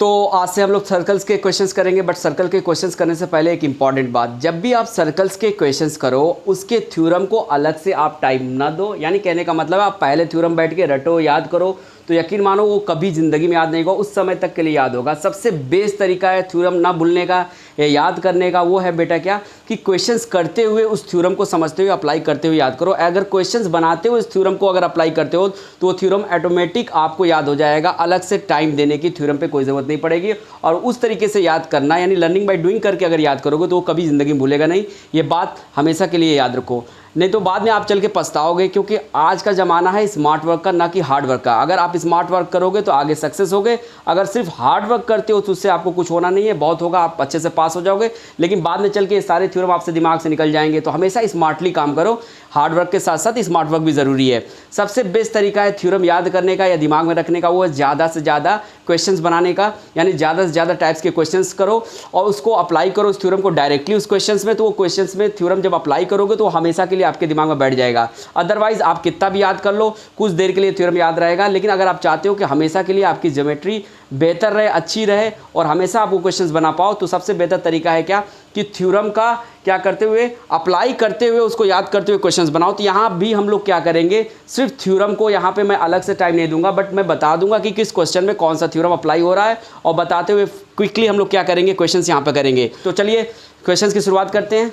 तो आज से हम लोग सर्कल्स के क्वेश्चंस करेंगे, बट सर्कल के क्वेश्चंस करने से पहले एक इंपॉर्टेंट बात, जब भी आप सर्कल्स के क्वेश्चंस करो उसके थ्योरम को अलग से आप टाइम ना दो। यानी कहने का मतलब आप पहले थ्योरम बैठ के रटो, याद करो, तो यकीन मानो वो कभी ज़िंदगी में याद नहीं होगा, उस समय तक के लिए याद होगा। सबसे बेस्ट तरीका है थ्योरम ना भूलने का या याद करने का, वो है बेटा क्या कि क्वेश्चंस करते हुए उस थ्योरम को समझते हुए अप्लाई करते हुए याद करो। अगर क्वेश्चंस बनाते हुए उस थ्योरम को अगर अप्लाई करते हो तो वो थ्योरम ऑटोमेटिक आपको याद हो जाएगा, अलग से टाइम देने की थ्योरम पे कोई ज़रूरत नहीं पड़ेगी। और उस तरीके से याद करना, यानी लर्निंग बाय डूइंग करके अगर याद करोगे तो वो कभी ज़िंदगी में भूलेगा नहीं। ये बात हमेशा के लिए याद रखो, नहीं तो बाद में आप चल के पछताओगे, क्योंकि आज का ज़माना है स्मार्ट वर्क का, ना कि हार्ड वर्क का। अगर आप स्मार्ट वर्क करोगे तो आगे सक्सेस होगे, अगर सिर्फ हार्ड वर्क करते हो तो उससे आपको कुछ होना नहीं है। बहुत होगा, आप अच्छे से पास हो जाओगे, लेकिन बाद में चल के सारे थ्योरम आपसे दिमाग से निकल जाएंगे। तो हमेशा स्मार्टली काम करो, हार्ड वर्क के साथ साथ स्मार्ट वर्क भी ज़रूरी है। सबसे बेस्ट तरीका है थ्योरम याद करने का या दिमाग में रखने का, वो है ज़्यादा से ज़्यादा क्वेश्चंस बनाने का। यानी ज़्यादा से ज़्यादा टाइप्स के क्वेश्चंस करो और उसको अप्लाई करो उस थ्योरम को डायरेक्टली उस क्वेश्चंस में। तो वो क्वेश्चंस में थ्योरम जब अप्लाई करोगे तो हमेशा के लिए आपके दिमाग में बैठ जाएगा। अदरवाइज आप कितना भी याद कर लो, कुछ देर के लिए थ्योरम याद रहेगा, लेकिन अगर आप चाहते हो कि हमेशा के लिए आपकी ज्योमेट्री बेहतर रहे, अच्छी रहे और हमेशा आप वो क्वेश्चंस बना पाओ, तो सबसे बेहतर तरीका है क्या कि थ्योरम का क्या करते हुए, अप्लाई करते हुए, उसको याद करते हुए क्वेश्चंस बनाओ। तो यहाँ भी हम लोग क्या करेंगे, सिर्फ थ्योरम को यहाँ पे मैं अलग से टाइम नहीं दूंगा, बट मैं बता दूंगा कि किस क्वेश्चन में कौन सा थ्योरम अप्लाई हो रहा है, और बताते हुए क्विकली हम लोग क्या करेंगे, क्वेश्चंस यहाँ पे करेंगे। तो चलिए क्वेश्चंस की शुरुआत करते हैं।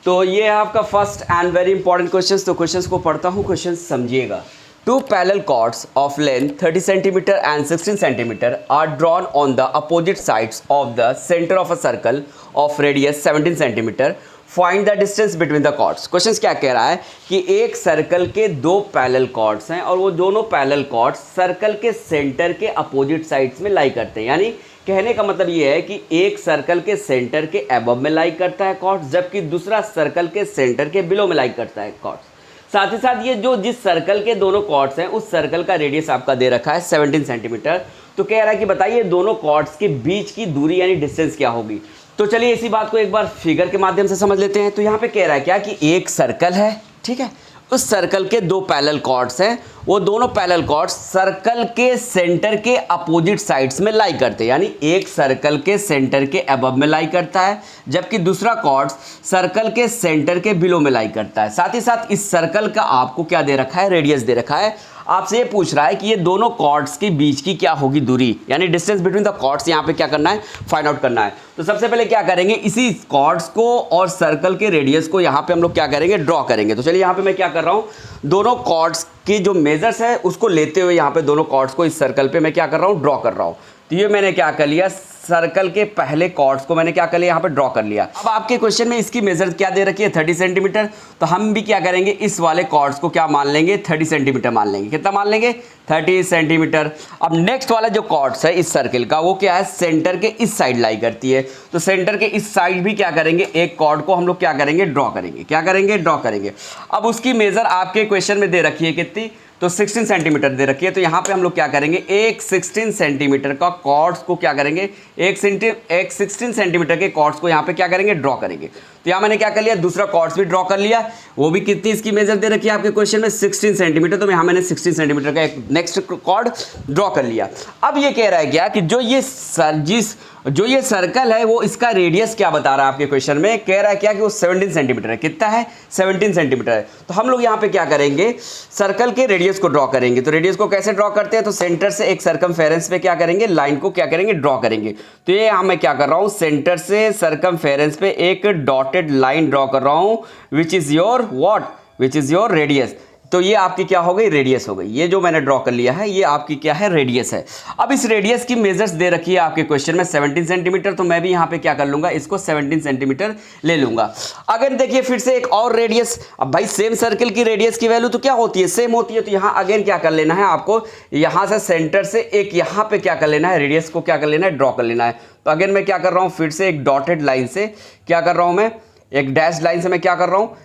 तो ये है आपका first and very important question. तो क्वेश्चंस को पढ़ता हूँ, क्वेश्चन समझिएगा। Two parallel chords of length 30 cm and 16 cm are drawn on the opposite sides of the center of a circle of radius 17 cm. Find the distance between the chords. Question क्या कह रहा है कि एक circle के दो parallel chords हैं और वो दोनों पैरेलल कॉर्ड्स सर्कल के सेंटर के अपोजिट साइड्स में लाई करते हैं। यानी कहने का मतलब ये है कि एक सर्कल के सेंटर के अबव में लाई करता है कॉर्ड्स, जबकि दूसरा सर्कल के सेंटर के बिलो में लाई करता है कॉर्ड्स। साथ ही साथ ये जो जिस सर्कल के दोनों कॉर्ड्स हैं उस सर्कल का रेडियस आपका दे रखा है 17 सेंटीमीटर। तो कह रहा है कि बताइए दोनों कॉर्ड्स के बीच की दूरी यानी डिस्टेंस क्या होगी। तो चलिए इसी बात को एक बार फिगर के माध्यम से समझ लेते हैं। तो यहाँ पे कह रहा है क्या कि एक सर्कल है, ठीक है, उस सर्कल के दो पैरेलल कॉर्ड्स हैं, वो दोनों पैरेलल कॉर्ड्स सर्कल के सेंटर के अपोजिट साइड्स में लाई करते हैं। यानी एक सर्कल के सेंटर के अबव में लाई करता है, जबकि दूसरा कॉर्ड्स सर्कल के सेंटर के बिलो में लाई करता है। साथ ही साथ इस सर्कल का आपको क्या दे रखा है, रेडियस दे रखा है। आपसे ये पूछ रहा है कि ये दोनों कॉर्ड्स के बीच की क्या होगी दूरी, यानी डिस्टेंस बिटवीन द कॉर्ड्स यहाँ पे क्या करना है, फाइंड आउट करना है। तो सबसे पहले क्या करेंगे, इसी कॉर्ड्स को और सर्कल के रेडियस को यहाँ पे हम लोग क्या करेंगे, ड्रॉ करेंगे। तो चलिए यहाँ पे मैं क्या कर रहा हूँ, दोनों कॉर्ड्स की जो मेजर्स है उसको लेते हुए यहाँ पे दोनों कॉर्ड्स को इस सर्कल पे मैं क्या कर रहा हूँ, ड्रॉ कर रहा हूँ। तो ये मैंने क्या कर लिया, सर्कल के पहले कॉर्ड्स को मैंने क्या कर लिया, यहाँ पे ड्रॉ कर लिया। अब आपके क्वेश्चन में इसकी मेजर क्या दे रखी है, 30 सेंटीमीटर। तो हम भी क्या करेंगे, इस वाले कॉर्ड्स को क्या मान लेंगे, 30 सेंटीमीटर मान लेंगे। कितना मान लेंगे, 30 सेंटीमीटर। अब नेक्स्ट वाला जो कॉर्ड्स है इस सर्कल का, वो क्या है, सेंटर के इस साइड लाई करती है। तो सेंटर के इस साइड भी क्या करेंगे, एक कॉर्ड को हम लोग क्या करेंगे, ड्रॉ करेंगे। क्या करेंगे, ड्रॉ करेंगे। अब उसकी मेजर आपके क्वेश्चन में दे रखी है कितनी, तो 16 सेंटीमीटर दे रखी है। तो यहाँ पे हम लोग क्या करेंगे, एक 16 सेंटीमीटर का कॉर्ड्स को क्या करेंगे, एक 16 सेंटीमीटर के कॉर्ड्स को यहाँ पे क्या करेंगे, ड्रॉ करेंगे। तो यहाँ मैंने क्या कर लिया, दूसरा कॉर्ड्स भी ड्रॉ कर लिया, वो भी कितनी इसकी मेजर दे रखी है आपके क्वेश्चन में, 16 सेंटीमीटर। तो यहाँ मैंने 16 सेंटीमीटर का एक नेक्स्ट कॉर्ड ड्रॉ कर लिया। अब ये कह रहा है क्या कि जो ये सर्कल है वो इसका रेडियस क्या बता रहा है आपके क्वेश्चन में, कह रहा है क्या कि वो 17 सेंटीमीटर है। कितना है, 17 सेंटीमीटर है। तो हम लोग यहाँ पे क्या करेंगे, सर्कल के रेडियस को ड्रॉ करेंगे। तो रेडियस को कैसे ड्रॉ करते हैं, तो सेंटर से एक सर्कमफेरेंस पे क्या करेंगे, लाइन को क्या करेंगे, ड्रॉ करेंगे। तो ये यहाँ मैं क्या कर रहा हूँ, सेंटर से सर्कमफेरेंस पे एक डॉटेड लाइन ड्रॉ कर रहा हूँ, which is your what, which is your radius. तो ये आपकी क्या हो गई, रेडियस हो गई। ये जो मैंने ड्रॉ कर लिया है ये आपकी क्या है, रेडियस है। अब इस रेडियस की मेजर्स दे रखी है आपके क्वेश्चन में 17 सेंटीमीटर। तो मैं भी यहाँ पे क्या कर लूंगा, इसको 17 सेंटीमीटर ले लूंगा। अगर देखिए फिर से एक और रेडियस, अब भाई सेम सर्कल की रेडियस की वैल्यू तो क्या होती है, सेम होती है। तो यहाँ अगेन क्या कर लेना है आपको, यहाँ से सेंटर से एक यहाँ पे क्या कर लेना है, रेडियस को क्या कर लेना है, ड्रॉ कर लेना है। तो अगेन मैं क्या कर रहा हूँ, फिर से एक डॉटेड लाइन से क्या कर रहा हूँ, मैं एक डैश लाइन से मैं क्या कर रहा हूँ,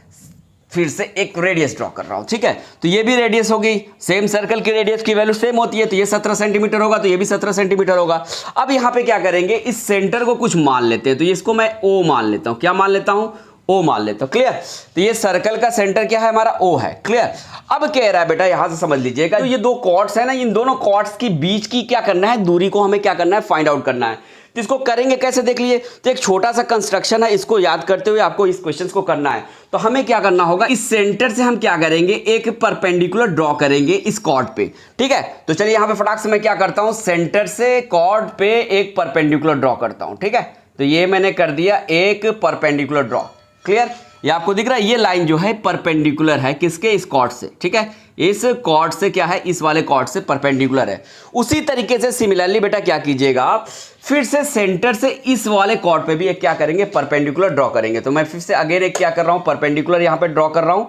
फिर से एक रेडियस ड्रॉ कर रहा हूं। ठीक है, तो ये भी रेडियस हो गई, सेम सर्कल की रेडियस की वैल्यू सेम होती है। तो ये 17 सेंटीमीटर होगा, तो ये भी 17 सेंटीमीटर होगा। अब यहां पे क्या करेंगे, इस सेंटर को कुछ मान लेते हैं। तो इसको मैं ओ मान लेता हूं। क्या मान लेता हूं, ओ मान लेते हो। क्लियर? तो ये सर्कल का सेंटर क्या है हमारा? ओ है। क्लियर? अब कह रहा है बेटा यहां से समझ लीजिएगा, तो ये दो कॉर्ड्स है ना, इन दोनों कॉर्ड्स की बीच की क्या करना है, दूरी को हमें क्या करना है, फाइंड आउट करना है। तो इसको करेंगे कैसे देख लीजिए। तो एक छोटा सा कंस्ट्रक्शन है, इसको याद करते हुए आपको इस क्वेश्चन को करना है। तो हमें क्या करना होगा, इस सेंटर से हम क्या करेंगे, एक परपेंडिकुलर ड्रॉ करेंगे इस कॉर्ड पे। ठीक है? तो चलिए यहां पे फटाक से मैं क्या करता हूं, सेंटर से कॉर्ड पे एक परपेंडिकुलर ड्रॉ करता हूं। ठीक है? तो ये मैंने कर दिया एक परपेंडिकुलर ड्रॉ। क्लियर? ये आपको दिख रहा है, ये लाइन जो है परपेंडिकुलर है किसके, इस कॉर्ड से। ठीक है? इस कॉर्ड से क्या है, इस वाले कॉर्ड से परपेंडिकुलर है। उसी तरीके से सिमिलरली बेटा क्या कीजिएगा आप, फिर से सेंटर से इस वाले कॉर्ड पे भी एक क्या करेंगे, परपेंडिकुलर ड्रॉ करेंगे। तो मैं फिर से अगेन एक क्या कर रहा हूं, परपेंडिकुलर यहां पे ड्रॉ कर रहा हूं।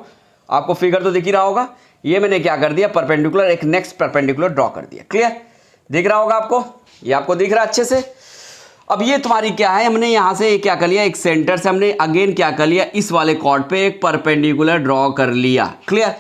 आपको फिगर तो दिख ही रहा होगा, ये मैंने क्या कर दिया, परपेंडिकुलर एक नेक्स्ट परपेंडिकुलर ड्रॉ कर दिया। क्लियर? दिख रहा होगा आपको, ये आपको दिख रहा है अच्छे से। अब ये तुम्हारी क्या है, हमने यहां से क्या कर लिया, एक सेंटर से हमने अगेन क्या कर लिया, इस वाले कॉर्ड पे एक परपेंडिकुलर ड्रॉ कर लिया। क्लियर?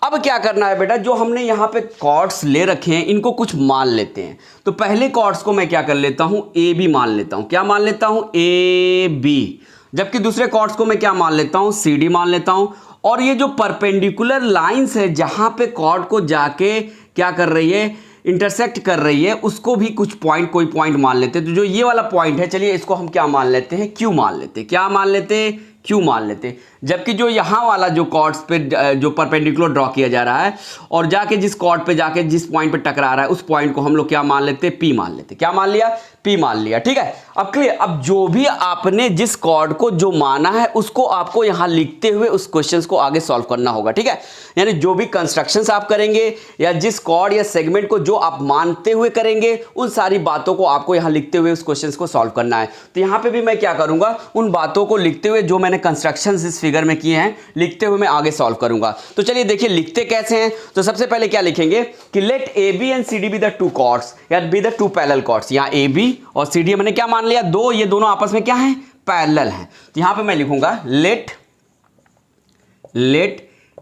अब क्या करना है बेटा, जो हमने यहां पे कॉर्ड्स ले रखे हैं इनको कुछ मान लेते हैं। तो पहले कॉर्ड्स को मैं क्या कर लेता हूं, ए बी मान लेता हूं। क्या मान लेता हूं, ए बी। जबकि दूसरे कॉर्ड्स को मैं क्या मान लेता हूं, सी डी मान लेता हूं। और ये जो परपेंडिकुलर लाइंस है जहां पे कॉर्ड को जाके क्या कर रही है, इंटरसेक्ट कर रही है, उसको भी कुछ पॉइंट, कोई पॉइंट मान लेते हैं। तो जो ये वाला पॉइंट है, चलिए इसको हम क्या मान लेते हैं, क्यू मान लेते हैं। क्या मान लेते हैं, क्यू मान लेते हैं। जबकि जो यहाँ वाला जो कॉर्ड्स पे जो परपेंडिकुलर ड्रॉ किया जा रहा है और जाके जिस कॉर्ड पे जाके जिस पॉइंट पे टकरा रहा है उस पॉइंट को हम लोग क्या मान लेते हैं, पी मान लेते हैं। क्या मान लिया, पी मान लिया। ठीक है? अब क्लियर? अब जो भी आपने जिस कॉर्ड को जो माना है उसको आपको यहां लिखते हुए उस क्वेश्चन को आगे सॉल्व करना होगा। ठीक है? यानी जो भी कंस्ट्रक्शंस आप करेंगे या जिस कॉर्ड या सेगमेंट को जो आप मानते हुए करेंगे, उन सारी बातों को आपको यहां लिखते हुए उस क्वेश्चन को सॉल्व करना है। तो यहां पे भी मैं क्या करूंगा, उन बातों को लिखते हुए जो मैंने कंस्ट्रक्शंस इस फिगर में किए हैं लिखते हुए मैं आगे सॉल्व करूंगा। तो चलिए देखिए लिखते कैसे हैं। तो सबसे पहले क्या लिखेंगे कि let A B and C D be the two chords या be the two parallel chords. यहां ए बी और सी डी मैंने क्या मान लिया, दो, ये दोनों आपस में क्या है, पैरेलल हैं। तो यहां पे मैं लिखूंगा let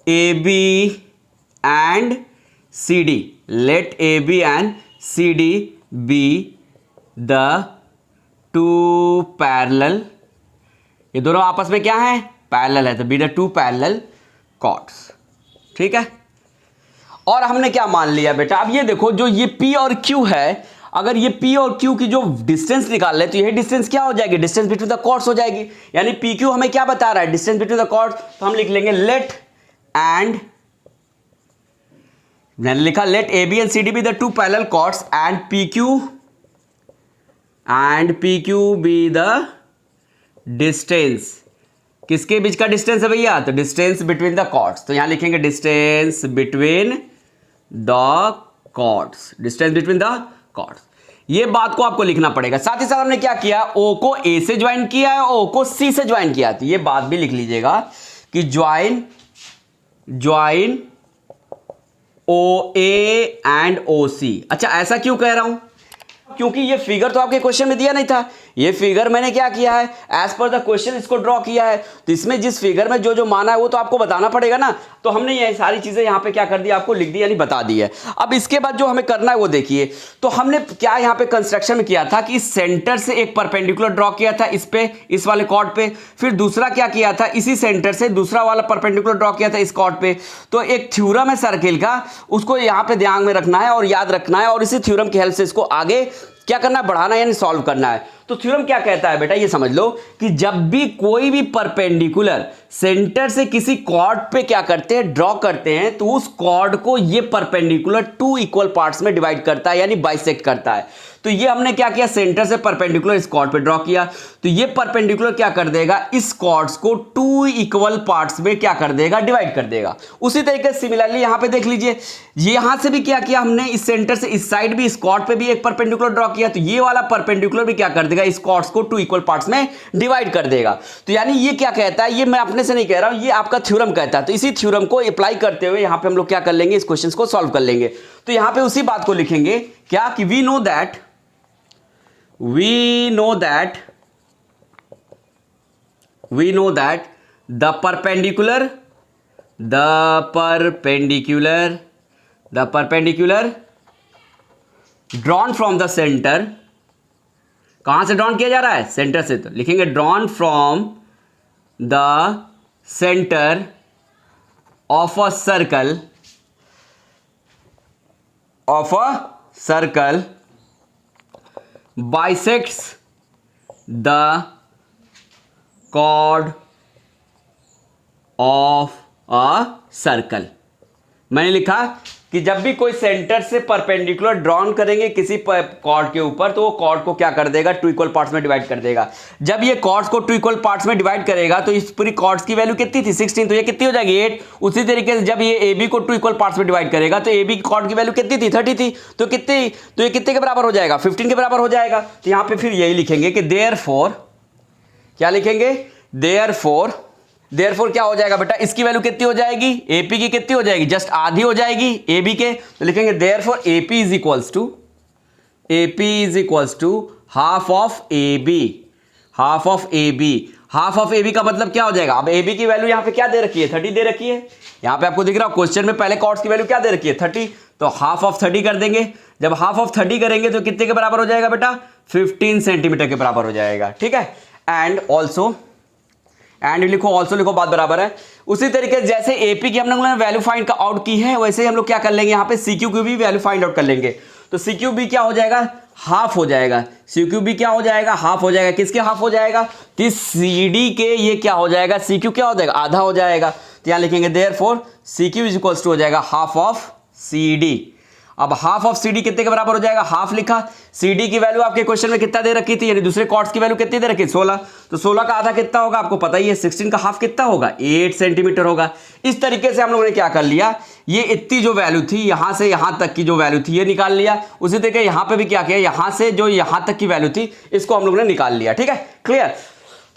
A B and C D, let A B and C D be the two parallel, ये दोनों आपस में क्या है, पैरेलल है। तो be the two parallel chords. ठीक है? और हमने क्या मान लिया बेटा, अब ये देखो जो ये P और Q है, अगर ये P और Q की जो डिस्टेंस निकाल ले तो ये डिस्टेंस क्या हो जाएगी, डिस्टेंस बिटवीन द कॉर्ड्स हो जाएगी। यानी PQ हमें क्या बता रहा है, डिस्टेंस बिटवीन द कॉर्ड्स। तो हम लिख लेंगे लेट एंड, मैंने लिखा let A B and C D be the two parallel chords and PQ be the distance. किसके बीच का डिस्टेंस है भैया, तो डिस्टेंस बिटवीन द कॉर्ड्स। तो यहां लिखेंगे distance between the chords, distance between the chords. ये बात को आपको लिखना पड़ेगा। साथ ही साथ हमने क्या किया, ओ को ए से ज्वाइन किया है, ओ को सी से ज्वाइन किया। तो ये बात भी लिख लीजिएगा कि ज्वाइन ओ ए एंड ओ सी। अच्छा ऐसा क्यों कह रहा हूं, क्योंकि ये फिगर तो आपके क्वेश्चन में दिया नहीं था। ये फिगर मैंने क्या किया है, एज पर द क्वेश्चन इसको ड्रॉ किया है। तो इसमें जिस फिगर में जो जो माना है वो तो आपको बताना पड़ेगा ना। तो हमने ये सारी चीजें यहाँ पे क्या कर दिया, आपको लिख दी, यानी बता दी है। अब इसके बाद जो हमें करना है वो देखिए। तो हमने क्या यहाँ पे कंस्ट्रक्शन में किया था कि सेंटर से एक परपेंडिकुलर ड्रॉ किया था इस पे, इस वाले कॉर्ड पे। फिर दूसरा क्या किया था, इसी सेंटर से दूसरा वाला परपेंडिकुलर ड्रॉ किया था इस कॉर्ड पे। तो एक थ्योरम है सर्किल का, उसको यहाँ पे ध्यान में रखना है और याद रखना है, और इसी थ्योरम की हेल्प से इसको आगे क्या करना है, बढ़ाना यानी सॉल्व करना है। तो थ्योरम क्या कहता है बेटा, ये समझ लो कि जब भी कोई भी परपेंडिकुलर सेंटर से किसी कॉर्ड पे क्या करते हैं, ड्रॉ करते हैं, तो उस कॉर्ड को ये परपेंडिकुलर टू इक्वल पार्ट्स में डिवाइड करता है यानी बाइसेक्ट करता है। तो ये हमने क्या किया, सेंटर से परपेंडिकुलर इस कॉर्ड पे ड्रॉ किया। तो ये परपेंडिकुलर क्या कर देगा, इस कॉर्ड्स को टू इक्वल पार्ट्स में क्या कर देगा, डिवाइड कर देगा। उसी तरीके से सिमिलरली यहां पे देख लीजिए, यहां से भी क्या किया हमने, इस सेंटर से इस साइड भी इस कॉर्ड पे भी एक परपेंडिकुलर ड्रॉ किया। तो ये वाला परपेंडिकुलर भी क्या कर देगा, इस कॉर्ड्स को टू इक्वल पार्ट्स में डिवाइड कर देगा। तो यानी ये क्या कहता है, ये मैं अपने से नहीं कह रहा हूं, ये आपका थ्योरम कहता है। तो इसी थ्योरम को अप्लाई करते हुए यहां पे हम लोग क्या कर लेंगे, इस क्वेश्चन को सॉल्व कर लेंगे। तो यहां पे उसी बात को लिखेंगे क्या कि we know that the perpendicular drawn from the center, कहां से ड्रॉन किया जा रहा है, सेंटर से। तो लिखेंगे drawn from the centre of a circle bisects the chord of a circle। मैंने लिखा कि जब भी कोई सेंटर से परपेंडिकुलर ड्रॉन करेंगे किसी कॉर्ड के ऊपर तो वो कॉर्ड को क्या कर देगा, टू इक्वल पार्ट्स में डिवाइड कर देगा। जब ये कॉर्ड्स को टू इक्वल पार्ट्स में डिवाइड करेगा तो इस पूरी कॉर्ड्स की वैल्यू कितनी थी 16, तो ये कितनी हो जाएगी 8। उसी तरीके से जब ये ए बी को टू इक्वल पार्ट्स में डिवाइड करेगा तो ए बी कॉर्ड की वैल्यू कितनी थी 30 थी, तो कितनी, तो ये कितने के बराबर हो जाएगा 15 के बराबर हो जाएगा। तो यहाँ पे फिर यही लिखेंगे कि देयरफॉर, क्या लिखेंगे, देयरफॉर क्या हो जाएगा बेटा, इसकी वैल्यू कितनी हो जाएगी, एपी की कितनी हो जाएगी, जस्ट आधी हो जाएगी एबी के। तो लिखेंगे therefore AP is equals to half of AB. Half of AB का मतलब क्या हो जाएगा, अब एबी की वैल्यू यहां पे क्या दे रखी है 30 दे रखी है। यहां पे आपको दिख रहा है क्वेश्चन में पहले कॉर्ड्स की वैल्यू क्या दे रखी है 30, तो हाफ ऑफ 30 कर देंगे। जब हाफ ऑफ 30 करेंगे तो कितने के बराबर हो जाएगा बेटा, 15 सेंटीमीटर के बराबर हो जाएगा। ठीक है, एंड ऑल्सो, एंड लिखो, ऑल्सो लिखो, बात बराबर है। उसी तरीके से जैसे एपी की हम लोग ने वैल्यू फाइंड आउट की है वैसे ही हम लोग क्या कर लेंगे, यहाँ पे सीक्यू की भी वैल्यू फाइंड आउट कर लेंगे। तो सीक्यू भी क्या हो जाएगा, हाफ हो जाएगा। सीक्यू भी क्या हो जाएगा, हाफ हो जाएगा। किसके हाफ हो जाएगा, तो सीडी के ये क्या हो जाएगा, सीक्यू क्या हो जाएगा, आधा हो जाएगा। तो यहाँ लिखेंगे therefore CQ is equals to हो जाएगा हाफ ऑफ सीडी। अब हाफ ऑफ सीडी कितने के बराबर हो जाएगा, हाफ लिखा। सीडी की वैल्यू आपके क्वेश्चन में कितना दे रखी थी, यानी दूसरे कॉर्ड्स की वैल्यू कितनी दे रखी, 16। तो 16 का आधा कितना होगा आपको पता ही है, 16 का हाफ कितना होगा, 8 सेंटीमीटर होगा। इस तरीके से हम लोगों ने क्या कर लिया, ये इतनी जो वैल्यू थी यहां से यहां तक की जो वैल्यू थी ये निकाल लिया। उसी तरीके यहां पे भी क्या किया, यहां से जो यहां तक की वैल्यू थी इसको हम लोगों ने निकाल लिया। ठीक है, क्लियर।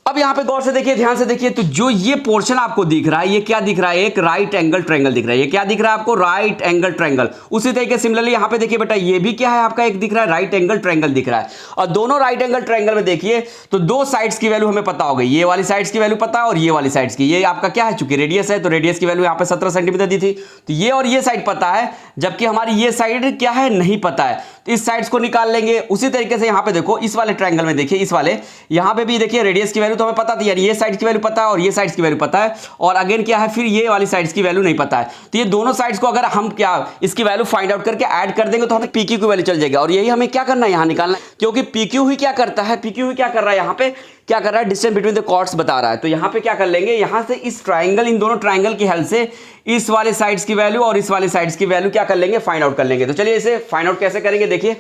अब यहां पे गौर से देखिए, ध्यान से देखिए, तो जो ये पोर्शन आपको दिख रहा है ये क्या दिख रहा है, एक राइट एंगल ट्रायंगल दिख रहा है। ये क्या दिख रहा है आपको, राइट एंगल ट्रायंगल। उसी तरीके सिमिलरली यहां पे देखिए बेटा, ये भी क्या है आपका, एक दिख रहा है राइट एंगल ट्रायंगल दिख रहा है। और दोनों राइट एंगल ट्रायंगल में देखिए तो दो साइड्स की वैल्यू हमें पता हो गई, ये वाली साइड्स की वैल्यू पता है और ये वाली साइड्स की। ये आपका क्या है, चूंकि रेडियस है तो रेडियस की वैल्यू यहाँ पे 17 सेंटीमीटर दी थी, तो ये और ये साइड पता है, जबकि हमारी ये साइड क्या है, नहीं पता है। तो इस साइड्स को निकाल लेंगे। उसी तरीके से यहाँ पे देखो, इस वाले ट्रायंगल में देखिए, इस वाले यहाँ पे भी देखिए रेडियस की वैल्यू तो हमें पता थी, यानी ये साइड की वैल्यू पता है और ये साइड्स की वैल्यू पता है, और अगेन क्या है, फिर ये वाली साइड्स की वैल्यू नहीं पता है। तो ये दोनों साइड्स को अगर हम क्या इसकी वैल्यू फाइंड आउट करके ऐड कर देंगे तो हमें पीक्यू की वैल्यू चल जाएगी। और यही हमें क्या करना है, यहाँ निकालना है, क्योंकि पीक्यू ही क्या करता है, पीक्यू ही क्या कर रहा है, यहाँ पे क्या कर रहा है, डिस्टेंस बिटवीन द कॉर्ड्स बता रहा है। तो यहाँ पे क्या कर लेंगे, यहाँ से इस ट्राइंगल, इन दोनों ट्राइंगल की हेल्प से इस वाले साइड्स की वैल्यू और इस वाले साइड्स की वैल्यू क्या कर लेंगे, फाइंड आउट कर लेंगे। तो चलिए इसे फाइंड आउट कैसे करेंगे देखिए।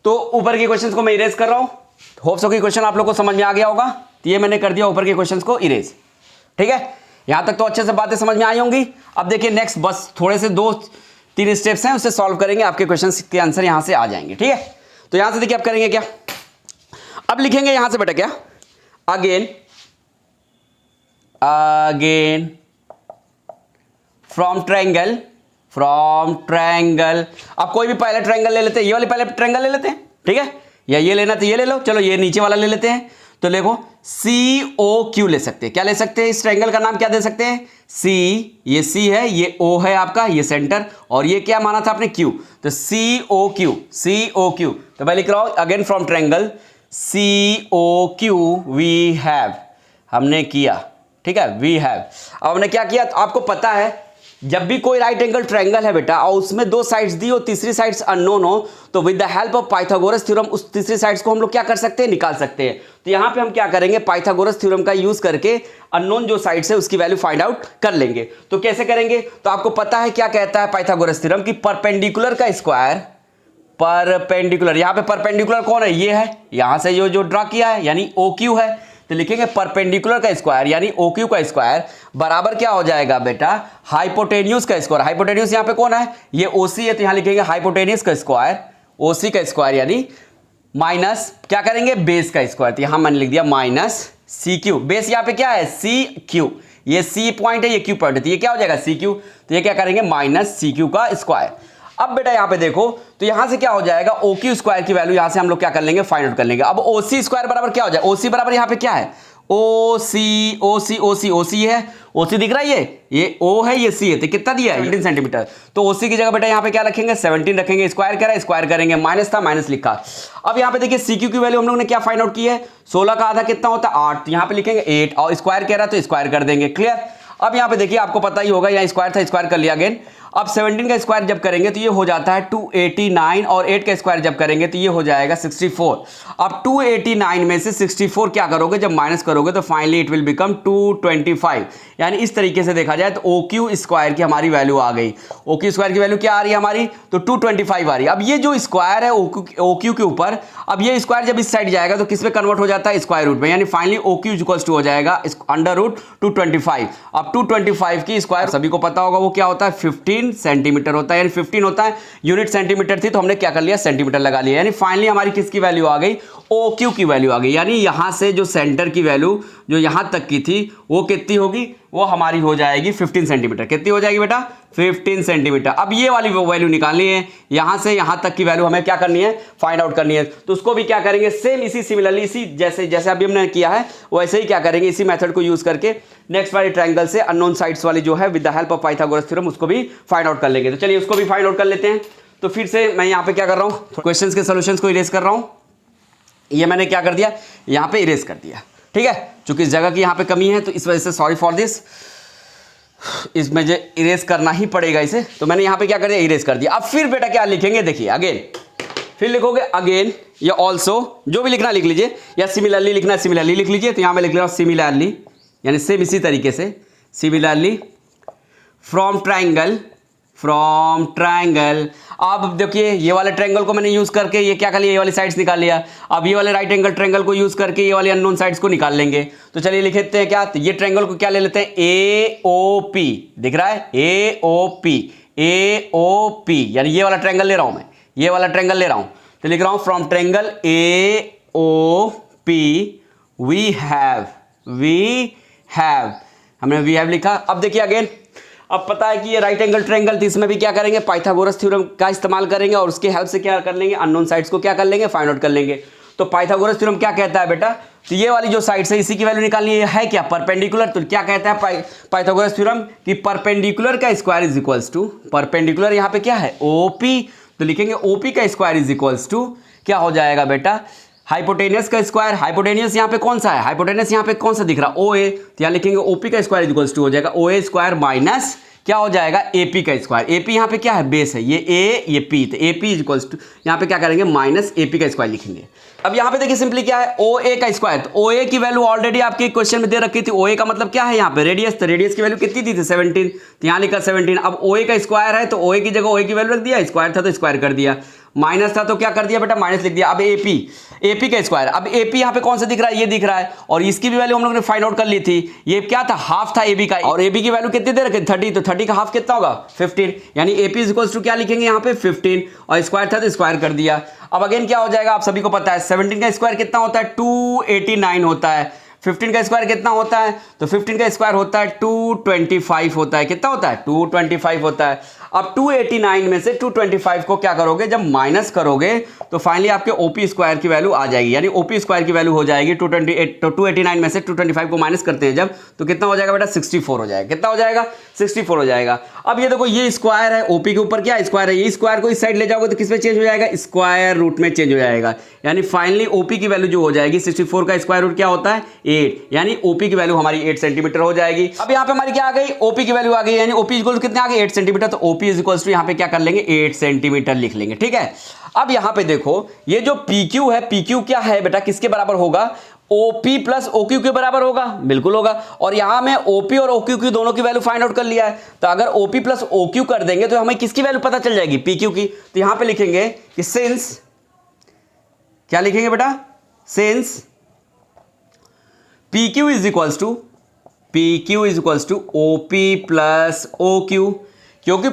तो ऊपर के क्वेश्चंस को मैं इरेज कर रहा हूं, होप सो कि क्वेश्चन आप लोग को समझ में आ गया होगा। तो ये मैंने कर दिया ऊपर के क्वेश्चंस को इरेज। ठीक है, यहां तक तो अच्छे से बातें समझ में आई होंगी। अब देखिए नेक्स्ट बस थोड़े से 2-3 स्टेप्स हैं, उससे सॉल्व करेंगे, आपके क्वेश्चंस के आंसर यहां से आ जाएंगे। ठीक है, तो यहां से देखिए आप करेंगे क्या, अब लिखेंगे यहां से बेटा क्या, अगेन फ्रॉम ट्रायंगल। अब कोई भी पहले ट्रायंगल ले लेते हैं, ये वाले पहले ट्रायंगल ले लेते हैं। ठीक है, या ये लेना तो ये ले लो, चलो ये नीचे वाला ले लेते हैं। तो देखो COQ ले सकते हैं, क्या ले सकते हैं, इस ट्रायंगल का नाम क्या दे सकते हैं, C, ये C है, ये O है आपका, ये सेंटर, और ये क्या माना था आपने Q, तो COQ। तो मैं लिख रहा हूं again from triangle COQ we have, हमने किया। ठीक है, वी हैव। अब हमने क्या किया, तो आपको पता है जब भी कोई राइट एंगल ट्रायंगल है बेटा और उसमें दो साइड्स दी और तीसरी साइड्स अननोन हो, तो with the help of Pythagoras theorem उस तीसरी साइड्स को हम लोग क्या कर सकते हैं, निकाल सकते हैं। तो यहां पे हम क्या करेंगे, पाइथागोरस थ्योरम का यूज करके अननोन जो साइड्स है उसकी वैल्यू फाइंड आउट कर लेंगे। तो कैसे करेंगे, तो आपको पता है क्या कहता है पाइथागोरस थ्योरम की, परपेंडिकुलर का स्क्वायर, परपेंडिकुलर, यहां पे परपेंडिकुलर कौन है, ये है, यहां से जो ड्रा किया है यानी OQ है, तो लिखेंगे परपेंडिकुलर का स्क्वायर यानी OQ का स्क्वायर बराबर क्या हो जाएगा बेटा, हाइपोटेन्यूज का स्क्वायर। हाइपोटेन्यूज यहां पे कौन है, ये OC है, तो यहां लिखेंगे हाइपोटेन्यूज का स्क्वायर, OC का स्क्वायर यानी माइनस क्या करेंगे, बेस का स्क्वायर। तो यहां मैंने लिख दिया माइनस CQ, बेस यहां पे क्या है CQ, ये C पॉइंट है, ये Q पॉइंट है, तो ये क्या हो जाएगा CQ। तो ये क्या करेंगे माइनस CQ का स्क्वायर। अब बेटा यहां पे देखो, तो यहां से क्या हो जाएगा, OQ स्क्वायर की वैल्यू यहां से हम लोग क्या कर लेंगे, फाइंड आउट कर लेंगे। अब OC स्क्वायर बराबर क्या हो जाए, OC बराबर यहां पे क्या है, ओ सी ओ सी ओ सी ओ सी है, ओ सी दिख रहा है, ये ओ है, ये सी है, तो कितना दिया है 17 सेंटीमीटर। तो ओ सी की जगह बेटा यहाँ पे क्या रखेंगे 17 रखेंगे, स्क्वायर करा स्क्वायर करेंगे, माइनस था माइनस लिखा। अब यहाँ पे देखिए सी क्यू की वैल्यू हम लोग ने क्या फाइंड आउट की है, 16 का आधा कितना होता है 8, यहाँ पे लिखेंगे 8 और स्क्वायर कह रहा है तो स्क्वायर कर देंगे, क्लियर। अब यहाँ पे देखिए आपको पता ही होगा यहाँ स्क्वायर था स्क्वायर कर लिया अगेन। अब 17 का स्क्वायर जब करेंगे तो ये हो जाता है 289 और 8 का स्क्वायर जब करेंगे तो ये हो जाएगा 64। अब 289 में से 64 क्या करोगे जब माइनस करोगे तो फाइनली इट विल बिकम 225। यानी इस तरीके से देखा जाए तो ओ क्यू स्क्वायर की हमारी वैल्यू आ गई। ओ क्यू स्क्वायर की वैल्यू क्या आ रही है हमारी, तो 225 आ रही है। अब ये जो स्क्वायर है ओ क्यू के ऊपर, अब ये स्क्वायर जब इस साइड जाएगा तो किस में कन्वर्ट हो जाता है स्क्वायर रूट में, यानी finally O Q equals to हो जाएगा अंडर रूट 225। अब 225 की स्क्वायर सभी को पता होगा वो क्या होता है 15 सेंटीमीटर होता है, यानी 15 होता है, यूनिट सेंटीमीटर थी तो हमने क्या कर लिया सेंटीमीटर लगा लिया, यानी फाइनली हमारी किसकी वैल्यू आ गई ओ क्यू की वैल्यू आ गई। यानी यहां से जो सेंटर की वैल्यू जो यहां तक की थी वो कितनी होगी, वो हमारी हो जाएगी 15 सेंटीमीटर। कितनी हो जाएगी बेटा 15 सेंटीमीटर। अब ये वाली वैल्यू निकालनी है, यहां से यहां तक की वैल्यू हमें क्या करनी है फाइंड आउट करनी है। तो उसको भी क्या करेंगे सेम इसी सिमिलरली इसी जैसे जैसे अभी हमने किया है वैसे ही क्या करेंगे इसी मेथड को यूज करके नेक्स्ट वाली ट्रायंगल से अननोन साइड्स वाली जो है with the help of Pythagoras theorem उसको भी फाइंड आउट कर लेंगे। तो चलिए उसको भी फाइंड आउट कर लेते हैं। तो फिर से मैं यहाँ पे क्या कर रहा हूँ क्वेश्चंस के सॉल्यूशंस को इरेज कर रहा हूँ। ये मैंने क्या कर दिया यहाँ पे इरेज कर दिया, ठीक है, चूंकि इस जगह की यहाँ पे कमी है तो इस वजह से सॉरी फॉर दिस, इसमें जो इरेज करना ही पड़ेगा इसे, तो मैंने यहाँ पे क्या कर दिया इरेज कर दिया। अब फिर बेटा क्या लिखेंगे देखिए अगेन, फिर लिखोगे अगेन या ऑल्सो, जो भी लिखना लिख लीजिए, या सिमिलरली लिखना है सिमिलरली लिख लीजिए। तो यहाँ मैं लिख रहा हूँ सिमिलरली, यानी सेम इसी तरीके से सिमिलरली फ्रॉम ट्रायंगल। अब देखिए ये वाले ट्रायंगल को मैंने यूज करके ये क्या कर लिया ये वाली साइड्स निकाल लिया। अब ये वाले राइट एंगल ट्रायंगल को यूज करके ये वाली अननोन साइड्स को निकाल लेंगे। तो चलिए लिख लेते हैं क्या, तो ये ट्रायंगल को क्या ले लेते हैं ए ओ पी, दिख रहा है ए ओ पी, यानी ये वाला ट्रायंगल ले रहा हूं मैं, ये वाला ट्रायंगल ले रहा हूं। तो लिख रहा हूं from triangle A O P we have हमने वी हैव लिखा। अब देखिए अगेन, अब पता है कि ये राइट एंगल ट्रायंगल थी, इसमें भी क्या करेंगे पाइथागोरस थ्योरम का इस्तेमाल करेंगे और उसके हेल्प से क्या कर लेंगे अननोन साइड्स को क्या कर लेंगे फाइंड आउट कर लेंगे। तो पाइथागोरस थ्योरम क्या कहता है बेटा, तो ये वाली जो साइड्स है इसी की वैल्यू निकालनी है क्या परपेंडिकुलर। तो क्या कहता है पाइथागोरस थ्योरम कि परपेंडिकुलर का square is equals to, perpendicular यहाँ पे क्या है ओपी, तो लिखेंगे ओपी का स्क्वायर इज इक्वल्स टू क्या हो जाएगा बेटा हाइपोटेनियस का स्क्वायर। हाइपोटेनियस यहाँ पे कौन सा है, हाइपोटेनियस यहाँ पे कौन सा दिख रहा ओ ए, तो यहाँ लिखेंगे ओपी का स्क्वायर इज इक्वल्स टू हो जाएगा ओ ए स्क्वायर माइनस क्या हो जाएगा एपी का स्क्वायर। एपी यहाँ पे क्या है बेस है, ये ए ये पी, तो एपी इज इक्वल्स टू यहाँ पे क्या करेंगे माइनस एपी का स्क्वायर लिखेंगे। अब यहाँ पे देखिए सिंपली क्या है ओ ए का स्क्वायर, तो ओ ए की वैल्यू ऑलरेडी आपके क्वेश्चन में दे रखी थी। ओ ए का मतलब क्या है यहाँ पे रेडियस, तो रेडियस की वैल्यू कितनी दी थी 17, तो यहाँ लिखा 17। अब ओ ए का स्क्वायर है तो ओ ए की जगह ओ ए की वैल्यू रख दिया, स्क्वायर था तो स्क्वायर कर दिया, माइनस था तो क्या कर दिया बेटा माइनस लिख दिया। अब एपी का स्क्वायर, अब एपी यहाँ पे कौन सा दिख रहा है ये दिख रहा है, और इसकी भी वैल्यू हम लोग ने फाइंड आउट कर ली थी। ये क्या था हाफ था एबी का, और एबी की वैल्यू कितनी दे रखी 30, तो 30 का हाफ कितना होगा 15, यानी एपी इज इक्वल्स टू क्या लिखेंगे यहाँ पे 15, और स्क्वायर था तो स्क्वायर कर दिया। अब अगेन क्या हो जाएगा आप सभी को पता है 17 का स्क्वायर कितना होता है 289 होता है, 15 का स्क्वायर कितना होता है, तो 15 का स्क्वायर होता है 225 होता है, कितना होता है 225 होता है। अब 289 में से 225 को क्या करोगे जब माइनस करोगे तो फाइनली आपके ओपी स्क्वायर की वैल्यू आ जाएगी, यानी ओपी स्क्वायर की वैल्यू हो जाएगी 228। तो 289 में से 225 को माइनस करते हैं जब, तो कितना हो जाएगा बेटा 64 हो जाएगा, कितना हो जाएगा 64 हो जाएगा। अब ये देखो ये स्क्वायर है ओपी के ऊपर क्या स्क्वायर है, ये स्क्वायर को इस साइड ले जाओगे तो किस में चेंज हो जाएगा स्क्वायर रूट में चेंज हो जाएगा, यानी फाइनली ओपी की वैल्यू जो हो जाएगी 64 का स्क्वायर रूट क्या होता है 8, यानी ओपी की वैल्यू हमारी 8 सेंटीमीटर हो जाएगी। अब यहाँ पे हमारी क्या आ गई ओपी की वैल्यू आ गई, यानी ओपी इक्वल कितने आ गए 8 सेंटीमीटर, तो ओपी इज इक्वल्स टू यहाँ पे क्या कर लेंगे 8 सेंटीमीटर लिख लेंगे, ठीक है। अब यहाँ पे देखो ये जो PQ है, PQ क्या है बेटा किसके बराबर होगा OP प्लस OQ के बराबर होगा, बिल्कुल होगा। और यहां में OP और OQ की दोनों की वैल्यू फाइंड आउट कर लिया है, तो अगर OP प्लस OQ कर देंगे तो हमें किसकी वैल्यू पता चल जाएगी PQ की। तो यहां पे लिखेंगे कि सिंस क्या लिखेंगे बेटा since PQ is equals to OP plus OQ, क्योंकि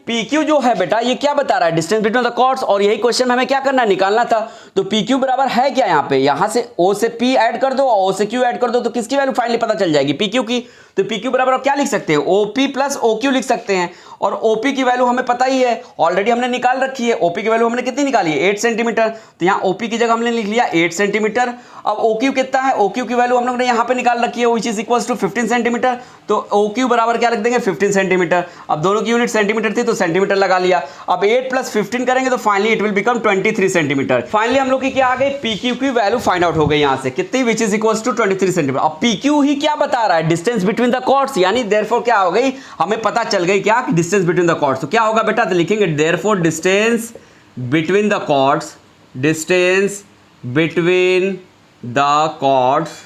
PQ जो है बेटा ये क्या बता रहा है डिस्टेंस बिटवीन द कॉर्ड्स, और यही क्वेश्चन में हमें क्या करना है निकालना था। तो पी क्यू बराबर है क्या यहाँ पे, यहाँ से ओ से पी ऐड कर दो, ओ से क्यू ऐड कर दो, तो किसकी वैल्यू फाइनली पता चल जाएगी, पी क्यू की। तो पी क्यू बराबर क्या लिख सकते हैं, ओपी प्लस ओ क्यू लिख सकते हैं। और ओपी की वैल्यू हमें पता ही है, ऑलरेडी हमने निकाल रखी है। ओपी की वैल्यू हमने कितनी निकाली है, 8 सेंटीमीटर। तो यहाँ ओपी की जगह हमने लिख लिया 8 सेंटीमीटर। अब ओ क्यू कितना है, ओ क्यू की वैल्यू हम लोग ने यहाँ पे निकाल रखी है, which is equals to 15 centimetre. तो ओ क्यू बराबर क्या रख देंगे, 15 सेंटीमीटर। अब दोनों की यूनिट सेंटीमीटर थी तो सेंटीमीटर लगा लिया। अब 8 प्लस 15 करेंगे तो finally it will become 23 centimetre. Finally हम लोग की क्या आ गई, पी क्यू की वैल्यू फाइंड आउट हो गई यहाँ से कितनी, which is equals to 23 centimetre. अब पी क्यू ही क्या बता रहा है, डिस्टेंस बिटवीन द कॉर्ड्स, यानी देयरफॉर क्या हो गई, हमें पता चल गई क्या, डिस्टेंस बिटवीन द कॉर्ड्स। तो क्या होगा बेटा, तो लिखेंगे therefore distance between the chords, distance between the chords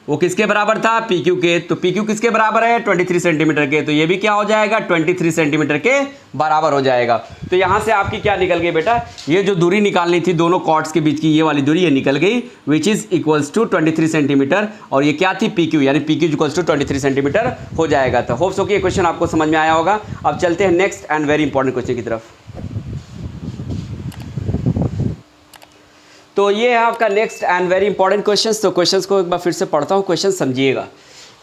वो किसके बराबर था, पी क्यू के। तो पी क्यू किसके बराबर है, 23 सेंटीमीटर के। तो ये भी क्या हो जाएगा, 23 सेंटीमीटर के बराबर हो जाएगा। तो यहां से आपकी क्या निकल गई बेटा, ये जो दूरी निकालनी थी दोनों कॉर्ड्स के बीच की, ये वाली दूरी ये निकल गई, which is equals to 23 centimetre. और ये क्या थी, पी क्यू, यानी P Q equals to 23 centimetre हो जाएगा। तो होप सो कि ये क्वेश्चन आपको समझ में आया होगा। अब चलते हैं next and very important question की तरफ। तो ये है आपका next and very important questions. तो क्वेश्चंस को एक बार फिर से पढ़ता हूँ, क्वेश्चन समझिएगा।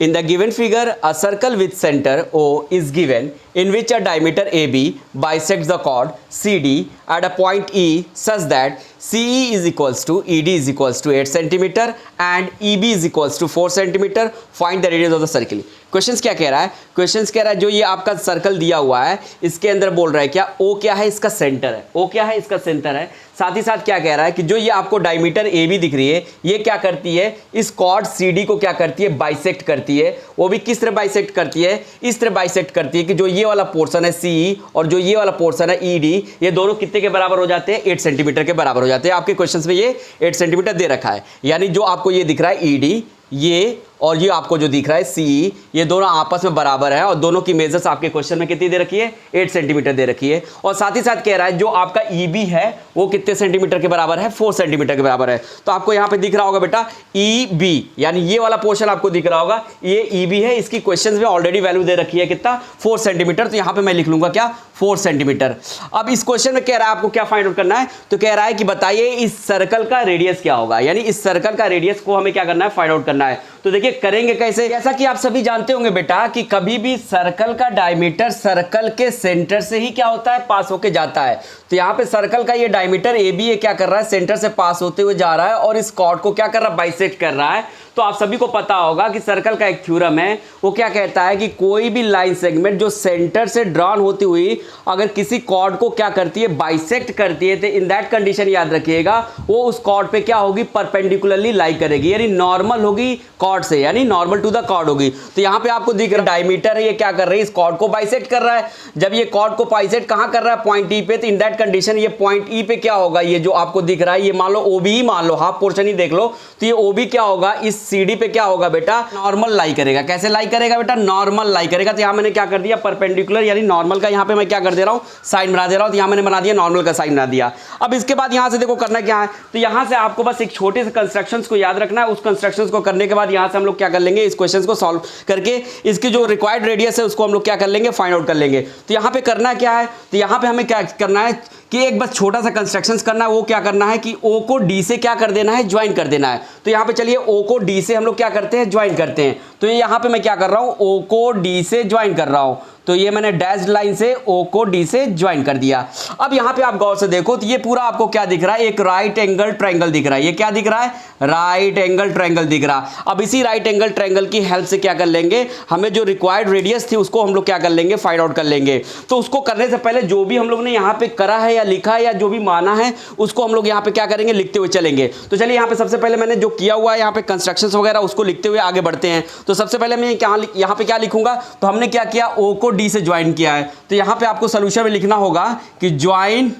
In the given figure a circle with centre O is given in which a diameter AB bisects the chord CD at a point E such that CE is equals to ED is equals to 8 centimeter and EB is equals to 4 centimeter. Find the radius of the circle. Questions क्या कह रहा है, questions कह रहा है जो ये आपका सर्कल दिया हुआ है इसके अंदर बोल रहा है क्या, O क्या है, इसका सेंटर है, O क्या है, इसका सेंटर है। साथ ही साथ क्या कह रहा है कि जो ये आपको डायमीटर AB दिख रही है ये क्या करती है, इस कॉर्ड CD को क्या करती है, बाइसेक्ट करती है। वो भी किस तरह बाइसेक्ट करती है, इस तरह बाइसेक्ट करती है कि जो ये वाला पोर्शन है CE और जो ये वाला पोर्शन है ED, ये दोनों कितने के बराबर हो जाते हैं, 8 सेंटीमीटर के बराबर हो जाते हैं। आपके क्वेश्चन में ये 8 सेंटीमीटर दे रखा है, यानी जो आपको ये दिख रहा है ED ये और ये आपको जो दिख रहा है CE, ये दोनों आपस में बराबर है और दोनों की मेजर्स आपके क्वेश्चन में कितनी दे रखी है, 8 सेंटीमीटर दे रखी है। और साथ ही साथ कह रहा है जो आपका EB है वो कितने सेंटीमीटर के बराबर है, 4 सेंटीमीटर के बराबर है। तो आपको यहाँ पे दिख रहा होगा बेटा EB, यानी ये वाला पोर्शन आपको दिख रहा होगा, ये EB है, इसकी क्वेश्चन में ऑलरेडी वैल्यू दे रखी है कितना, 4 सेंटीमीटर। तो यहाँ पे मैं लिख लूंगा क्या, 4 सेंटीमीटर। अब इस क्वेश्चन में कह रहा है आपको क्या फाइंड आउट करना है, तो कह रहा है कि बताइए इस सर्कल का रेडियस क्या होगा, यानी इस सर्कल का रेडियस को हमें क्या करना है, फाइंड आउट करना है। तो देखिए करेंगे कैसे, जैसा कि आप सभी जानते होंगे बेटा कि कभी भी सर्कल का डायमीटर सर्कल के सेंटर से ही क्या होता है, पास होके जाता है। तो यहाँ पे सर्कल का ये डायमीटर AB ये क्या कर रहा है, सेंटर से पास होते हुए जा रहा है और इस कॉर्ड को क्या कर रहा है, बाइसेक्ट कर रहा है। तो आप सभी को पता होगा कि सर्कल का एक थ्योरम है, वो क्या कहता है कि कोई भी लाइन सेगमेंट जो सेंटर से ड्रॉन होती हुई अगर किसी कॉर्ड को क्या करती है, बाइसेक्ट करती है, तो इन दैट कंडीशन याद रखिएगा वो उस कॉर्ड पे क्या होगी, परपेंडिकुलरली लाई करेगी, यानी नॉर्मल होगी कॉर्ड से, यानी नॉर्मल टू द कॉर्ड होगी। तो यहाँ पे आपको दिख रहा है डायमीटर है, ये क्या कर रही है, इस कॉर्ड को बाइसेक्ट कर रहा है। जब ये कॉर्ड को बाइसेक्ट कहाँ कर रहा है, पॉइंट E पे, तो इन दैट कंडीशन ये पॉइंट E पे क्या होगा, ये जो आपको दिख रहा है ये मान लो OB ही मान लो, हाफ पोर्शन ही देख लो, तो ये OB क्या होगा, इस CD पे क्या होगा बेटा, नॉर्मल लाई करेगा। कैसे लाई करेगा बेटा, नॉर्मल लाई करेगा। तो यहां मैंने क्या कर दिया, परपेंडिकुलर यानी नॉर्मल का यहां पे मैं क्या कर दे रहा हूं, साइन बना दे रहा हूं। तो यहां मैंने बना दिया नॉर्मल का साइन बना दिया। अब इसके बाद यहां से देखो करना क्या है, तो यहां से आपको बस एक छोटे से कंस्ट्रक्शंस को याद रखना है। उस कंस्ट्रक्शंस को करने के बाद यहां से हम लोग क्या कर लेंगे, इस क्वेश्चंस को सॉल्व करके इसकी जो रिक्वायर्ड रेडियस है उसको हम लोग क्या कर लेंगे, फाइंड आउट कर लेंगे। तो यहां पे करना क्या है, तो यहां पे हमें क्या करना है कि एक बस छोटा सा कंस्ट्रक्शंस करना है। वो क्या करना है कि O को D से क्या कर देना है, ज्वाइन कर देना है। तो यहां पे चलिए O को D से हम लोग क्या करते हैं, ज्वाइन करते हैं। तो ये यहां पे मैं क्या कर रहा हूं, O को D से ज्वाइन कर रहा हूं। तो ये मैंने डैश लाइन से O को D से ज्वाइन कर दिया। अब यहां पे आप गौर से देखो तो ये पूरा आपको क्या दिख रहा है, एक राइट एंगल ट्रायंगल दिख रहा है। ये क्या दिख रहा है, राइट एंगल ट्रायंगल दिख रहा। अब इसी राइट एंगल ट्रायंगल की हेल्प से क्या कर लेंगे, हमें जो रिक्वायर्ड रेडियस थी उसको हम लोग क्या कर लेंगे, फाइंड आउट कर लेंगे। तो उसको करने से पहले जो भी हम लोग ने यहाँ पे करा है या लिखा है या जो भी माना है उसको हम लोग यहाँ पे क्या करेंगे, लिखते हुए चलेंगे। तो चलिए यहाँ पे सबसे पहले मैंने जो किया हुआ है यहाँ पे कंस्ट्रक्शंस वगैरह उसको लिखते हुए आगे बढ़ते हैं। तो सबसे पहले मैं यहाँ पे क्या लिखूंगा, तो हमने क्या किया, O को D से ज्वाइन किया है। तो यहां पे आपको सॉल्यूशन में लिखना होगा कि ज्वाइन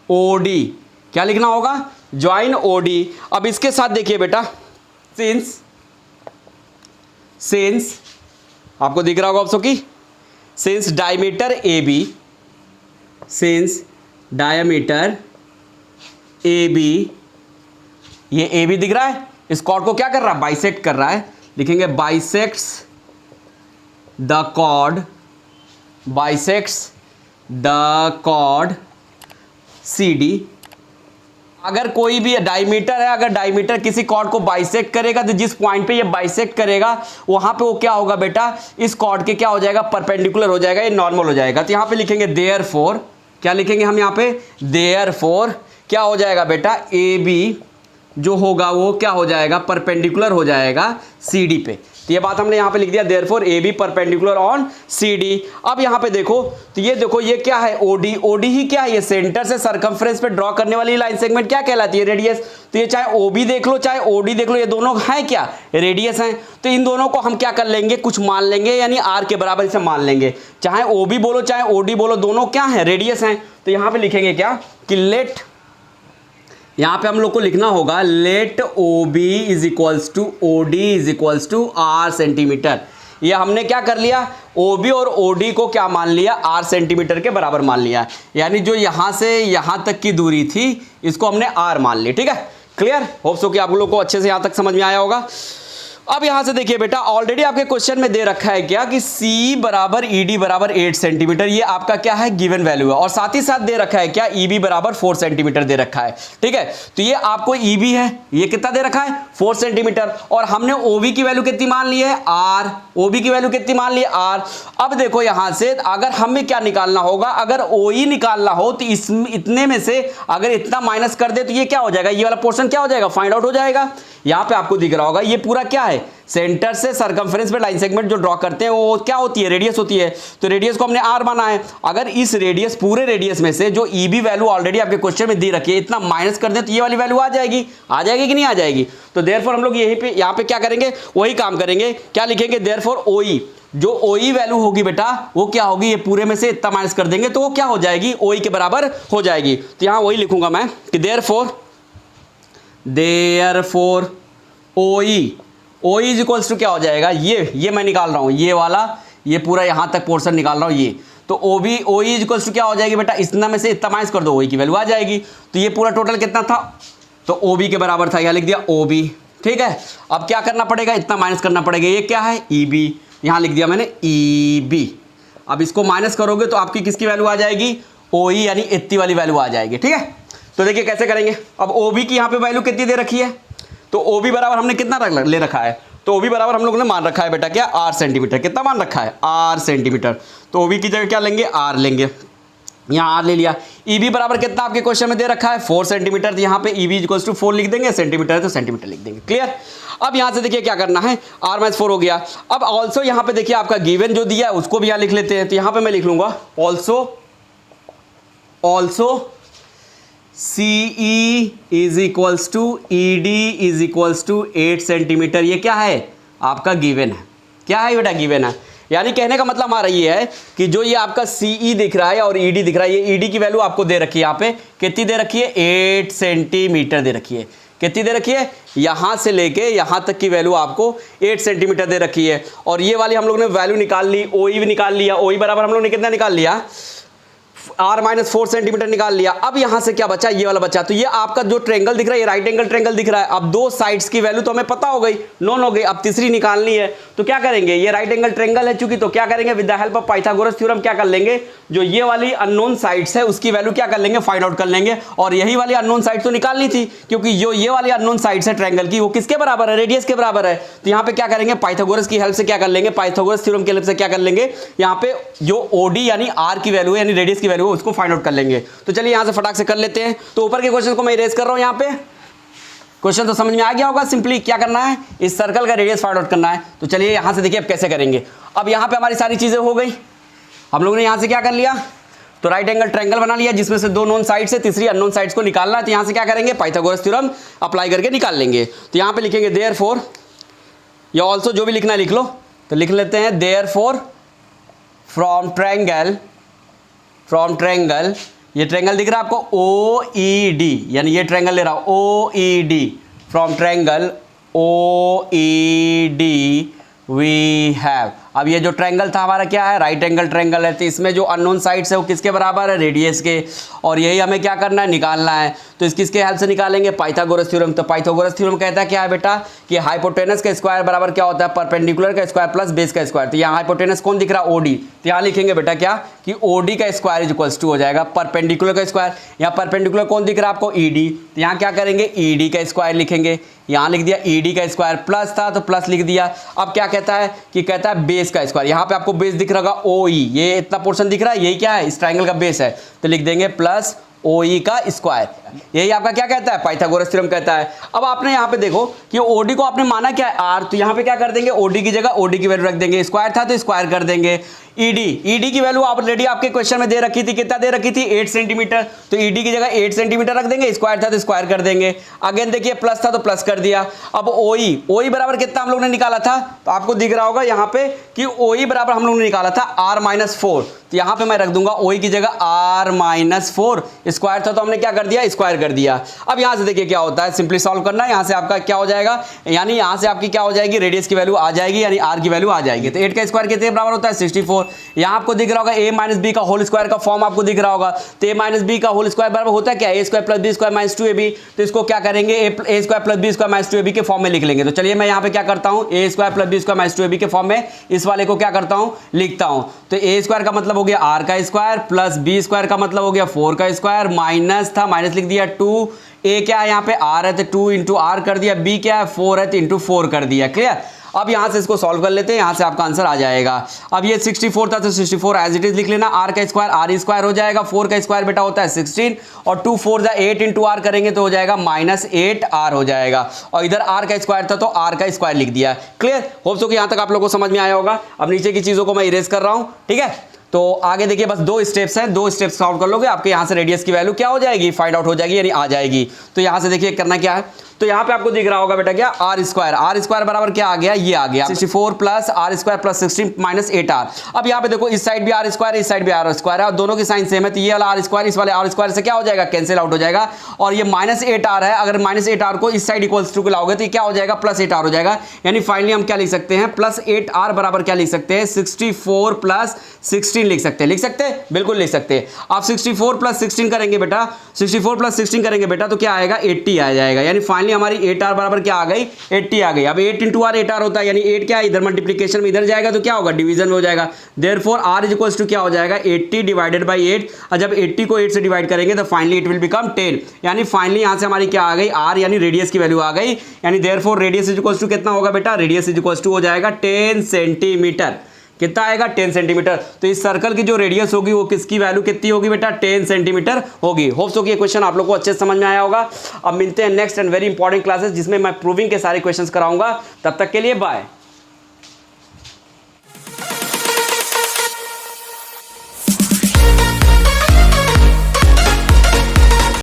OD, क्या लिखना होगा, ज्वाइन OD। अब इसके साथ देखिए बेटा, सिंस आपको दिख रहा होगा ऑप्शन की, since diameter AB, since diameter AB, ये AB दिख रहा है, इस कॉर्ड को क्या कर रहा है, बाइसेक्ट कर रहा है। लिखेंगे bisects the chord, bisects the chord CD अगर कोई भी डायमीटर है, अगर डायमीटर किसी कॉर्ड को बाइसेक्ट करेगा तो जिस पॉइंट पे ये बाइसेक्ट करेगा वहां पे वो क्या होगा बेटा, इस कॉर्ड के क्या हो जाएगा, परपेंडिकुलर हो जाएगा, ये नॉर्मल हो जाएगा। तो यहां पे लिखेंगे देयरफॉर, क्या लिखेंगे हम यहां पे, देयरफॉर क्या हो जाएगा बेटा, ए बी जो होगा वो क्या हो जाएगा, परपेंडिकुलर हो जाएगा सी डी पे। तो ये बात हमने यहाँ पे लिख दिया, therefore A B perpendicular on C D. अब यहाँ पे देखो तो ये देखो ये क्या है, ओडी, ओडी ही क्या है, ये सेंटर से सरकमफ्रेंस पे ड्रॉ करने वाली लाइन सेगमेंट क्या कहलाती है, रेडियस। तो ये चाहे ओबी देख लो चाहे ओडी देख लो, ये दोनों है क्या, रेडियस हैं। तो इन दोनों को हम क्या कर लेंगे, कुछ मान लेंगे, यानी आर के बराबर इसे मान लेंगे। चाहे ओबी बोलो चाहे ओडी बोलो, दोनों क्या है, रेडियस हैं। तो यहाँ पे लिखेंगे क्या कि लेट, यहां पे हम लोग को लिखना होगा let O B is equals to O D is equals to R centimetre. ये हमने क्या कर लिया, ओ बी और ओ डी को क्या मान लिया, आर सेंटीमीटर के बराबर मान लिया। यानी जो यहां से यहां तक की दूरी थी इसको हमने आर मान ली। ठीक है, क्लियर, होप सो कि आप लोग को अच्छे से यहां तक समझ में आया होगा। अब यहां से देखिए बेटा, ऑलरेडी आपके क्वेश्चन में दे रखा है क्या कि C बराबर ED बराबर 8 सेंटीमीटर, ये आपका क्या है, गिवन वैल्यू है। और साथ ही साथ दे रखा है क्या, EB बराबर 4 सेंटीमीटर दे रखा है। ठीक है, तो ये आपको EB है, ये कितना दे रखा है, 4 सेंटीमीटर। और हमने OB की वैल्यू कितनी मान ली है, R, OB की वैल्यू कितनी मान ली है, R। अब देखो यहां से अगर हमें क्या निकालना होगा, अगर OE निकालना हो तो इतने में से अगर इतना माइनस कर दे तो ये क्या हो जाएगा, ये वाला पोर्शन क्या हो जाएगा, फाइंड आउट हो जाएगा। यहां पे आपको दिख रहा होगा ये पूरा क्या है, सेंटर से सरकमफ्रेंस पे लाइन सेगमेंट जो ड्रॉ करते हैं वो क्या होती है, रेडियस होती है। तो रेडियस को हमने आर माना है। अगर इस रेडियस, पूरे रेडियस में से जो ईबी वैल्यू ऑलरेडी आपके क्वेश्चन में दी रखी है, इतना माइनस कर दें तो ये वाली वैल्यू आ जाएगी, आ जाएगी कि नहीं आ जाएगी। तो देयरफॉर हम लोग यहीं पे यहाँ पे क्या करेंगे, वही काम करेंगे, क्या लिखेंगे, देयरफॉर ओई, जो ओई वैल्यू होगी बेटा वो क्या होगी, ये पूरे में से इतना माइनस कर देंगे तो वो क्या हो जाएगी, ओई के बराबर हो जाएगी। तो यहां वही लिखूंगा मैं कि देयरफॉर ओई, ओ इज इक्वल्स टू क्या हो जाएगा, ये मैं निकाल रहा हूं, ये वाला, ये पूरा यहां तक पोर्शन निकाल रहा हूं ये। तो O B, O is equals to क्या हो जाएगी बेटा, इतना में से इतना माइनस कर दो, ओ की वैल्यू आ जाएगी। तो ये पूरा टोटल कितना था, तो ओ बी के बराबर था, यहां लिख दिया ओ बी। ठीक है, अब क्या करना पड़ेगा, इतना माइनस करना पड़ेगा, ये क्या है, ई बी, यहां लिख दिया मैंने ई बी। अब इसको माइनस करोगे तो आपकी किसकी वैल्यू आ जाएगी, ओ ई, यानी इतनी वाली वैल्यू आ जाएगी। ठीक है, तो देखिए कैसे करेंगे। अब ओ बी की यहां पे वैल्यू कितनी दे रखी है, तो ओ बी बराबर हमने कितना ले रखा है, तो ओ बी बराबर हम लोगों ने मान रखा है बेटा क्या, आर सेंटीमीटर। कितना मान रखा है, आर सेंटीमीटर। तो ओ बी की जगह क्या लेंगे, आर लेंगे, यहाँ आर ले लिया। ई बी बराबर कितना आपके क्वेश्चन में दे रखा है, 4 सेंटीमीटर। तो यहाँ पे ई बी इक्वल्स टू 4 लिख देंगे, सेंटीमीटर है तो सेंटीमीटर लिख देंगे। क्लियर। अब यहाँ से देखिए क्या करना है, आर माइनस 4 हो गया। अब ऑल्सो यहाँ पे देखिए आपका गिवन जो दिया है उसको भी यहाँ लिख लेते हैं। तो यहाँ पे मैं लिख लूंगा also CE is equals to ED is equals to 8 centimetre. ये क्या है, आपका गिवन है। क्या है बेटा, गिवन है। यानी कहने का मतलब हमारा ये है कि जो ये आपका CE दिख रहा है और ED दिख रहा है, ये ED की वैल्यू आपको दे रखी है, यहाँ पे कितनी दे रखी है, 8 सेंटीमीटर दे रखी है। कितनी दे रखी है, यहाँ से लेके यहाँ तक की वैल्यू आपको 8 सेंटीमीटर दे रखी है। और ये वाली हम लोग ने वैल्यू निकाल ली, OE भी निकाल लिया। OE बराबर हम लोग ने कितना निकाल लिया, R माइनस 4 सेंटीमीटर निकाल लिया। अब यहां से क्या बचा, ये वाला बचा। तो ये आपका जो ट्रेंगल दिख रहा है, ये राइट एंगल ट्रेंगल दिख रहा है। अब दो साइड्स की वैल्यू तो हमें पता हो गई, नोन हो गई। अब तीसरी निकालनी है, तो क्या करेंगे, ये राइट एंगल ट्रेंगल है चूंकि, तो क्या करेंगे, with the help of Pythagoras theorem क्या कर लेंगे, जो ये वाली अननोन साइड्स है उसकी वैल्यू क्या कर लेंगे, फाइंड आउट कर लेंगे। और यही वाली अननोन साइड तो निकालनी थी, क्योंकि जो ये वाली अननोन साइड्स है ट्रेंगल की, वो किसके बराबर है, रेडियस के बराबर है। तो यहाँ पे क्या करेंगे, पाइथागोरस की हेल्प से क्या कर लेंगे, पाइथागोरस थ्योरम की हेल्प से क्या कर लेंगे, यहाँ पे जो ओडी यानी आर की वैल्यू है, यानी रेडियस की वैल्यू है, उसको फाइंड आउट कर लेंगे। तो चलिए यहां से फटाक से कर लेते हैं। तो ऊपर के क्वेश्चन को मैं इरेज कर रहा हूं। यहां पे क्वेश्चन तो समझ में आ गया होगा। सिंपली क्या करना है, इस सर्कल का रेडियस फाइंड आउट करना है। तो चलिए यहां से देखिए अब कैसे करेंगे। अब यहां पे हमारी सारी चीजें हो गई। हम लोगों ने यहां से क्या कर लिया, तो राइट एंगल ट्रायंगल बना लिया, जिसमें से दो नोन साइड से तीसरी अननोन साइड्स को निकालना है। तो यहां से क्या करेंगे, पाइथागोरस थ्योरम अप्लाई करके निकाल लेंगे। तो यहां पे लिखेंगे देयरफॉर, या ऑल्सो जो भी लिखना है लिख लो। तो लिख लेते हैं देयरफॉर फ्रॉम ट्रायंगल, ये ट्रायंगल दिख रहा है आपको OED, यानी ये ट्रायंगल ले रहा हूं OED, from triangle OED we have. अब ये जो ट्रायंगल था हमारा क्या है, राइट एंगल ट्रायंगल है, तो इसमें जो अननोन साइड्स है वो किसके बराबर है, रेडियस के, और यही हमें क्या करना है, निकालना है। तो किसके हेल्प से निकालेंगे, पाइथागोरस थ्योरम। तो पाइथागोरस थ्योरम कहता है क्या है बेटा कि हाइपोटेनस का स्क्वायर बराबर क्या होता है, परपेंडिकुलर का स्क्वायर प्लस बेस का स्क्वायर। तो यहाँ हाइपोटेनस कौन दिख रहा है, ओडी। तो यहाँ लिखेंगे बेटा क्या कि ओडी का स्क्वायर इज इक्वल्स टू हो जाएगा परपेंडिकुलर का स्क्वायर। यहाँ परपेंडिकुलर कौन दिख रहा है आपको, ईडी। तो यहाँ क्या करेंगे, ईडी का स्क्वायर लिखेंगे। यहाँ लिख दिया ईडी का स्क्वायर, प्लस था तो प्लस लिख दिया। अब क्या कहता है कि कहता है बेस का स्क्वायर। यहाँ पे आपको बेस दिख रहा होगा ओ ई, ये इतना पोर्शन दिख रहा है, यही क्या है, इस ट्रायंगल का बेस है। तो लिख देंगे प्लस ओ ई का स्क्वायर। यही आपका क्या कहता है, पाइथागोरस थ्योरम कहता है। अब आपने यहाँ पे देखो कि ओडी को आपने माना क्या है, आर। तो यहाँ पे क्या कर देंगे, ओडी की जगह ओडी की वैल्यू रख देंगे। स्क्वायर था तो स्क्वायर कर देंगे। ईडी की वैल्यू ऑलरेडी आपके क्वेश्चन में दे रखी थी, कितना दे रखी थी, 8 सेंटीमीटर। तो ईडी की जगह 8 सेंटीमीटर रख देंगे। स्क्वायर था तो स्क्वायर कर देंगे। अगेन देखिए प्लस था तो प्लस कर दिया। अब ओई बराबर कितना हम लोग ने निकाला था, तो आपको दिख रहा होगा यहाँ पे कि ओई बराबर हम लोग ने निकाला था r-4। तो यहाँ पे मैं रख दूंगा ओई की जगह r-4। स्क्वायर था तो हमने क्या कर दिया, स्क्वायर कर दिया। अब यहाँ से देखिए क्या होता है, सिंपली सॉल्व करना है। यहाँ से आपका क्या हो जाएगा, यानी यहाँ से आपकी क्या हो जाएगी, रेडियस की वैल्यू आ जाएगी, यानी r की वैल्यू आ जाएगी। तो 8 का स्क्वायर कितने बराबर होता है, 64। यहाँ आपको दिख रहा होगा a माइनस बी का होल स्क्वायर का फॉर्म आपको दिख रहा होगा। तो a माइनस बी का होल स्क्वायर बराबर होता है क्या, a square plus b square minus 2ab। तो इसको क्या करेंगे, a square plus b square minus 2ab के फॉर्म में लिख लेंगे। तो चलिए मैं यहाँ पे क्या करता हूँ, a square plus b square minus 2ab के फॉर्म में इस वाले को क्या करता हूँ, लिखता हूँ। तो a स्क्वायर का मतलब हो गया r का स्क्वायर, प्लस बी स्क्वायर का मतलब हो गया 4 का स्क्वायर, माइनस था माइनस लिख दिया 2। a क्या है यहाँ पे, r है तो 2 इंटू आर कर दिया, b क्या है 4 है तो इंटू 4 कर दिया। क्लियर। अब यहाँ से इसको सॉल्व कर लेते हैं, यहाँ से आपका आंसर आ जाएगा। अब ये 64 था तो 64 एज इट इज लिख लेना। r का स्क्वायर r स्क्वायर हो जाएगा, 4 का स्क्वायर बेटा होता है 16, और 2 4 8 इंटू आर करेंगे तो हो जाएगा -8r हो जाएगा। और इधर r का स्क्वायर था तो r का स्क्वायर लिख दिया। क्लियर। होप सो कि यहाँ तक आप लोगों को समझ में आया होगा। अब नीचे की चीज़ों को मैं इरेज कर रहा हूँ, ठीक है। तो आगे देखिए बस 2 स्टेप्स हैं, 2 स्टेप्स सॉल्व कर लोगे, आपके यहाँ से रेडियस की वैल्यू क्या हो जाएगी, फाइंड आउट हो जाएगी, यानी आ जाएगी। तो यहाँ से देखिए करना क्या है, तो यहाँ पे आपको दिख रहा होगा बेटा क्या, r स्क्वायर बराबर क्या आ गया, ये आ गया 64 plus r square plus 16 minus 8r। अब यहाँ पे देखो इस साइड भी r स्क्वायर, इस साइड भी r स्क्वायर है, और दोनों की साइन सेम है। तो ये वाला r स्क्वायर इस वाले r स्क्वायर से क्या हो जाएगा, कैंसिल आउट हो जाएगा। और ये -8r है, अगर -8r को इस साइड इक्वल्स टू को लाओगे तो ये क्या हो जाएगा, +8r हो जाएगा। यानी फाइनली हम क्या लिख सकते हैं, +8r बराबर क्या लिख सकते हैं, 64 प्लस 16 लिख सकते हैं। लिख सकते हैं, बिल्कुल लिख सकते हैं। आप 64 प्लस 16 करेंगे बेटा, 64 प्लस 16 करेंगे बेटा तो क्या आएगा, 80 आ जाएगा। यानी फाइनली हमारी 8r बराबर क्या आ गई, 80 आ गई। अब 8 इंटू आर 8r होता है, यानी 8 क्या है, इधर मल्टीप्लीकेशन में इधर जाएगा तो क्या होगा, डिवीजन में हो जाएगा। Therefore r is equals to क्या हो जाएगा, 80 डिवाइडेड बाई 8। और जब 80 को 8 से डिवाइड करेंगे तो फाइनली इट विल बिकम 10। यानी फाइनली यहाँ से हमारी क्या आ गई, r यानी रेडियस की वैल्यू आ गई। यानी therefore radius is equals to कितना होगा बेटा, रेडियस इज इक्वल्स टू हो जाएगा 10 सेंटीमीटर। कितना आएगा, 10 सेंटीमीटर। तो इस सर्कल की जो रेडियस होगी वो किसकी वैल्यू कितनी होगी बेटा, 10 सेंटीमीटर होगी। होप सो कि ये क्वेश्चन आप लोग को अच्छे से समझ में आया होगा। अब मिलते हैं next and very important classes जिसमें मैं प्रूविंग के सारे क्वेश्चंस कराऊंगा। तब तक के लिए बाय।